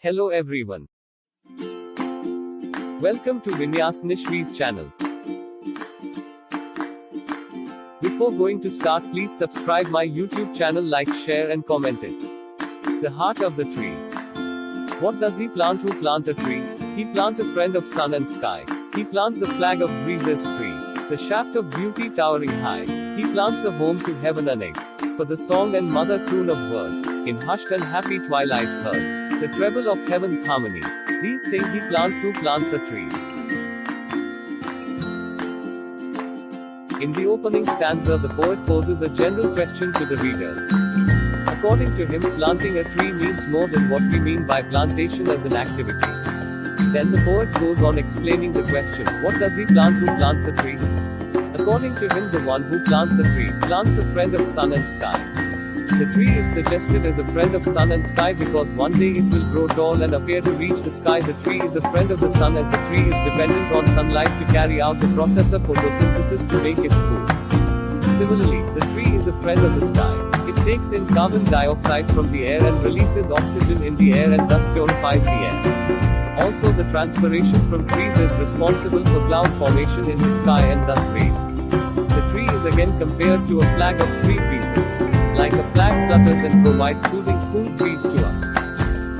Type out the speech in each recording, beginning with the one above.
Hello everyone. Welcome to Vinyas Nishvi's channel. Before going to start, please subscribe my YouTube channel, like, share and comment it. The heart of the tree. What does he plant? Who plant a tree? He plant a friend of sun and sky. He plant the flag of breezes free. The shaft of beauty towering high. He plants a home to heaven and egg. For the song and mother croon of bird. In hushed and happy twilight heard. The treble of heaven's harmony. These things he plants. Who plants a tree? In the opening stanza, the poet poses a general question to the readers. According to him, planting a tree means more than what we mean by plantation as an activity. Then the poet goes on explaining the question, what does he plant? Who plants a tree? According to him, the one who plants a tree, plants a friend of sun and sky. The tree is suggested as a friend of sun and sky because one day it will grow tall and appear to reach the sky. The tree is a friend of the sun as the tree is dependent on sunlight to carry out the process of photosynthesis to make its food. Similarly, the tree is a friend of the sky. It takes in carbon dioxide from the air and releases oxygen in the air and thus purifies the air. Also, the transpiration from trees is responsible for cloud formation in the sky and thus rain. The tree is again compared to a flag of three breezes. Like a flag flutters and provides soothing, cool breeze to us.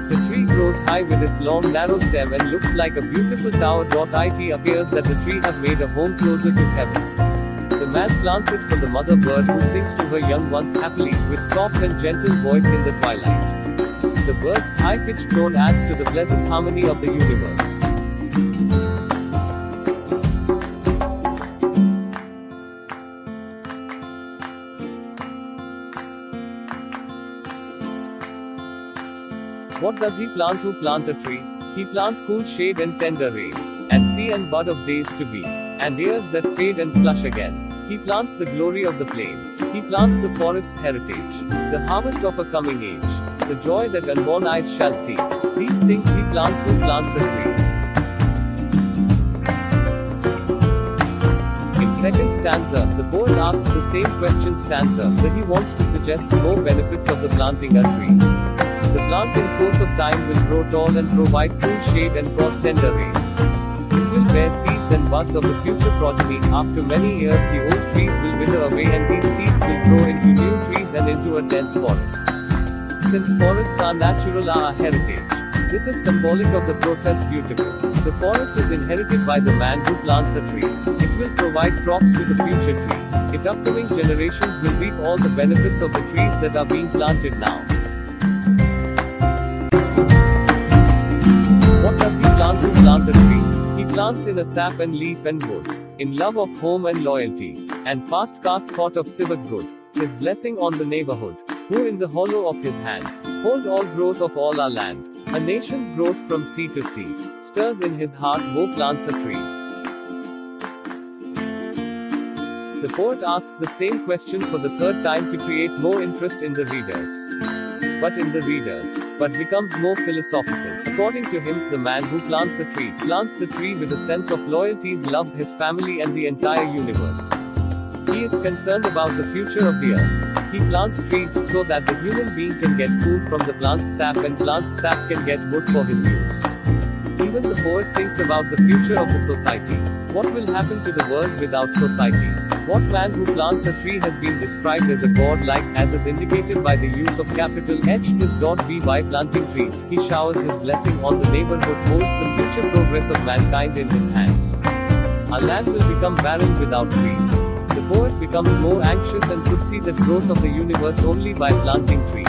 The tree grows high with its long narrow stem and looks like a beautiful tower. It appears that the tree has made a home closer to heaven. The man plants it for the mother bird who sings to her young ones happily, with soft and gentle voice in the twilight. The bird's high-pitched tone adds to the pleasant harmony of the universe. What does he plant? Who plant a tree? He plant cool shade and tender rain, and sea and bud of days to be, and years that fade and flush again. He plants the glory of the plain. He plants the forest's heritage, the harvest of a coming age, the joy that unborn eyes shall see. These things he plants. Who plants a tree? In second stanza, the poet asks the same question stanza, that he wants to suggest more benefits of the planting a tree. The plant in course of time will grow tall and provide cool shade and cause tender rain. It will bear seeds and buds of the future progeny. After many years, the old trees will wither away and these seeds will grow into new trees and into a dense forest. Since forests are natural, are our heritage. This is symbolic of the process beautiful. The forest is inherited by the man who plants a tree. It will provide crops to the future tree. Its upcoming generations will reap all the benefits of the trees that are being planted now. What does he plant? Who plant a tree? He plants in a sap and leaf and wood, in love of home and loyalty, and fast cast thought of civic good, his blessing on the neighborhood, who in the hollow of his hand, hold all growth of all our land, a nation's growth from sea to sea, stirs in his heart, woe plants a tree. The poet asks the same question for the third time to create more interest in the readers. But becomes more philosophical. According to him, the man who plants a tree, plants the tree with a sense of loyalty, loves his family and the entire universe. He is concerned about the future of the earth. He plants trees so that the human being can get food from the plant's sap and plant's sap can get wood for his use. Even the poet thinks about the future of the society. What will happen to the world without society? What man who plants a tree has been described as a god-like, as is indicated by the use of capital H by planting trees. He showers his blessing on the neighborhood, holds the future progress of mankind in his hands. Our land will become barren without trees. The poet becomes more anxious and could see the growth of the universe only by planting trees.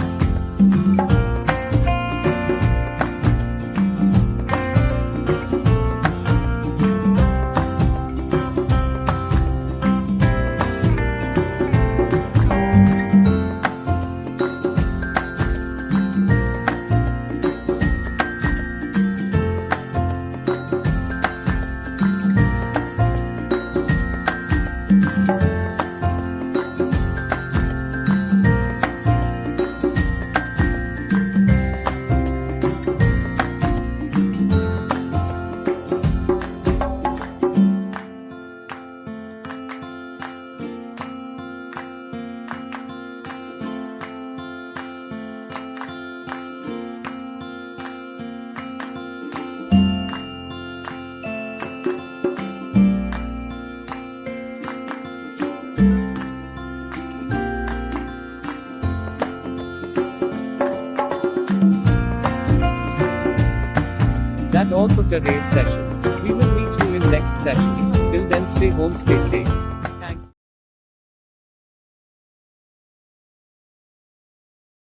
all for today's session. We will meet you in next session. Till then, stay home, stay safe.